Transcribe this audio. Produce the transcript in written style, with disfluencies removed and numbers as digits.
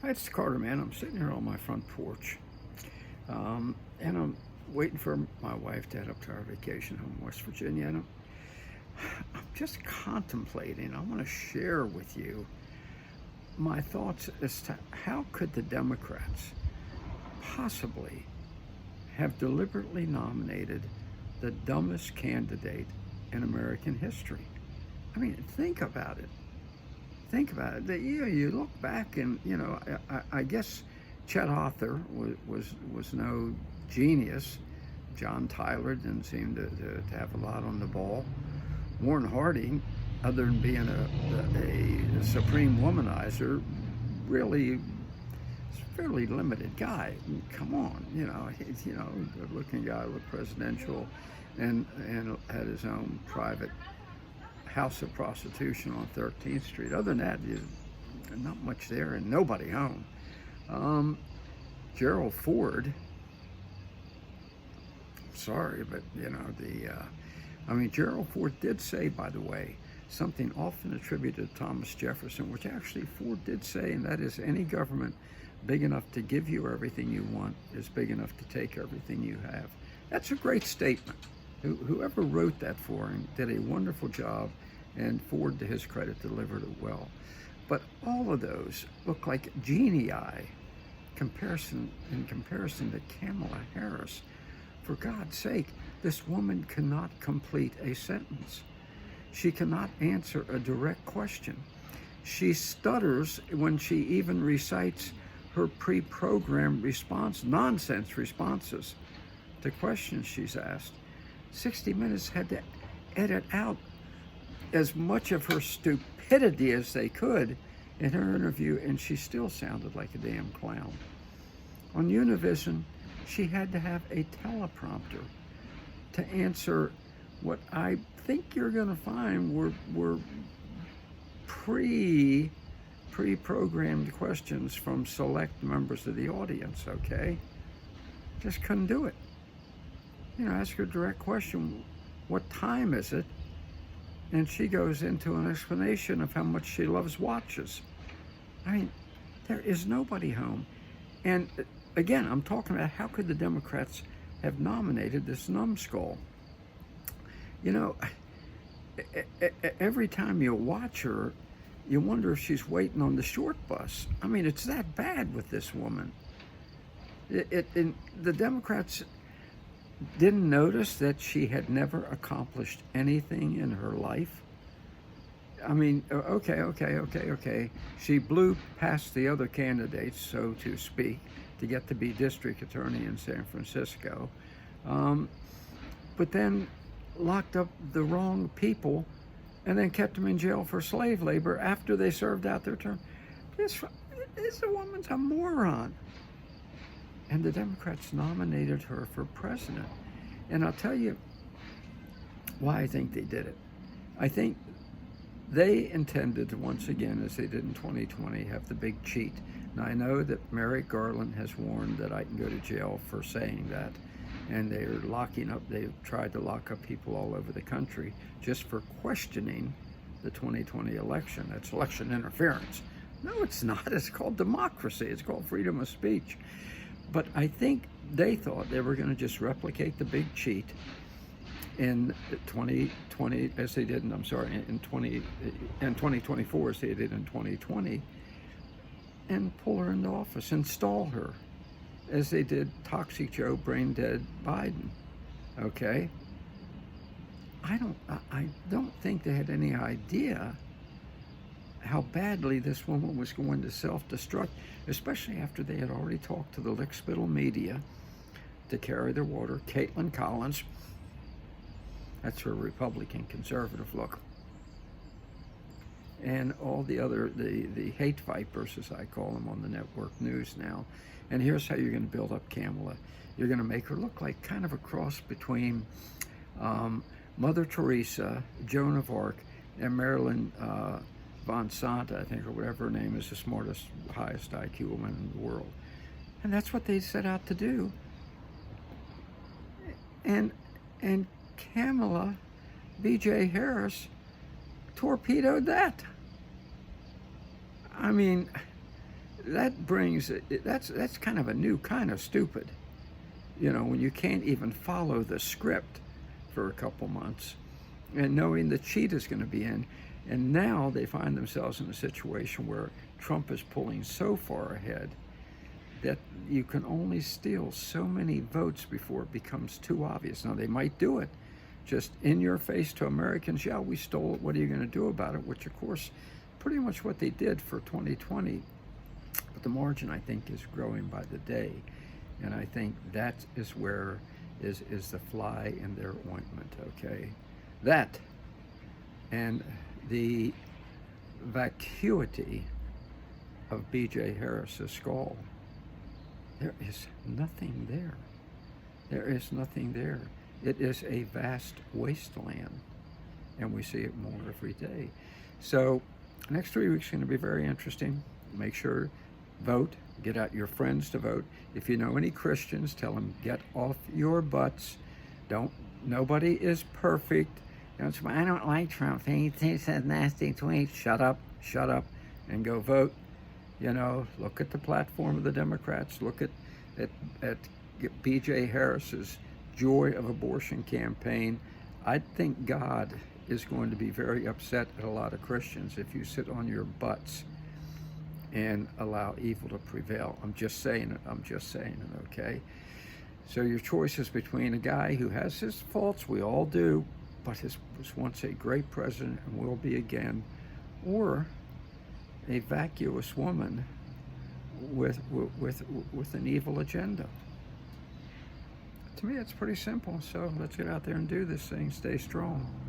Hi, it's Carter, man. I'm sitting here on my front porch, and I'm waiting for my wife to head up to our vacation home in West Virginia. And I'm just contemplating. I want to share with you my thoughts as to how could the Democrats possibly have deliberately nominated the dumbest candidate in American history. I mean, think about it. Think about it. You look back, and I guess Chet Arthur was no genius. John Tyler didn't seem to have a lot on the ball. Warren Harding, other than being a supreme womanizer, really fairly limited guy. Come on, he's a good-looking guy, looked presidential, and had his own private house of prostitution on 13th Street. Other than that, not much there and nobody home. Gerald Ford, sorry, but Gerald Ford did say, by the way, something often attributed to Thomas Jefferson, which actually Ford did say, and that is any government big enough to give you everything you want is big enough to take everything you have. That's a great statement. Whoever wrote that for him did a wonderful job, and Ford, to his credit, delivered it well. But all of those look like genii in comparison to Kamala Harris. For God's sake, this woman cannot complete a sentence. She cannot answer a direct question. She stutters when she even recites her pre-programmed nonsense responses to questions she's asked. 60 Minutes had to edit out as much of her stupidity as they could in her interview, and she still sounded like a damn clown. On Univision, she had to have a teleprompter to answer what I think you're going to find were pre-programmed questions from select members of the audience, okay? Just couldn't do it. Ask her a direct question, what time is it? And she goes into an explanation of how much she loves watches. I mean, there is nobody home. And again, I'm talking about how could the Democrats have nominated this numbskull? Every time you watch her, you wonder if she's waiting on the short bus. I mean, it's that bad with this woman. The Democrats didn't notice that she had never accomplished anything in her life. I mean, okay. She blew past the other candidates, so to speak, to get to be district attorney in San Francisco. But then locked up the wrong people and then kept them in jail for slave labor after they served out their term. This woman's a moron. And the Democrats nominated her for president. And I'll tell you why I think they did it. I think they intended to, once again, as they did in 2020, have the big cheat. Now, I know that Merrick Garland has warned that I can go to jail for saying that. And they've tried to lock up people all over the country just for questioning the 2020 election. That's election interference. No, it's not. It's called democracy. It's called freedom of speech. But I think they thought they were going to just replicate the big cheat in 2020 as they did in 2024 as they did in 2020, and pull her into office, install her as they did Toxic Joe, brain dead Biden. Okay? I don't think they had any idea how badly this woman was going to self-destruct, especially after they had already talked to the lickspittle media to carry their water. Caitlin Collins, that's her Republican conservative look, and all the other, the hate vipers, as I call them, on the network news now. And here's how you're going to build up Kamala. You're going to make her look like kind of a cross between Mother Teresa, Joan of Arc, and Marilyn Von Santa, I think, or whatever her name is, the smartest, highest IQ woman in the world. And that's what they set out to do. And Kamala B.J. Harris torpedoed that. I mean, that brings that's kind of a new kind of stupid. You know, when you can't even follow the script for a couple months, and knowing the cheat is going to be in, and now they find themselves in a situation where Trump is pulling so far ahead that you can only steal so many votes before it becomes too obvious. Now, they might do it just in your face to Americans. Yeah, we stole it. What are you going to do about it? Which, of course, pretty much what they did for 2020. But the margin, I think, is growing by the day. And I think that is where is the fly in their ointment, okay? That and the vacuity of B.J. Harris's skull. There is nothing there. There is nothing there. It is a vast wasteland, and we see it more every day. So next 3 weeks are going to be very interesting. Make sure, vote, get out your friends to vote. If you know any Christians, tell them, get off your butts. Nobody is perfect. I don't like Trump. He says nasty tweets. Shut up, and go vote. You know, look at the platform of the Democrats. Look at B.J. Harris's Joy of Abortion campaign. I think God is going to be very upset at a lot of Christians if you sit on your butts and allow evil to prevail. I'm just saying it, okay? So your choice is between a guy who has his faults, we all do, but was once a great president and will be again, or a vacuous woman with an evil agenda. To me, it's pretty simple. So let's get out there and do this thing. Stay strong.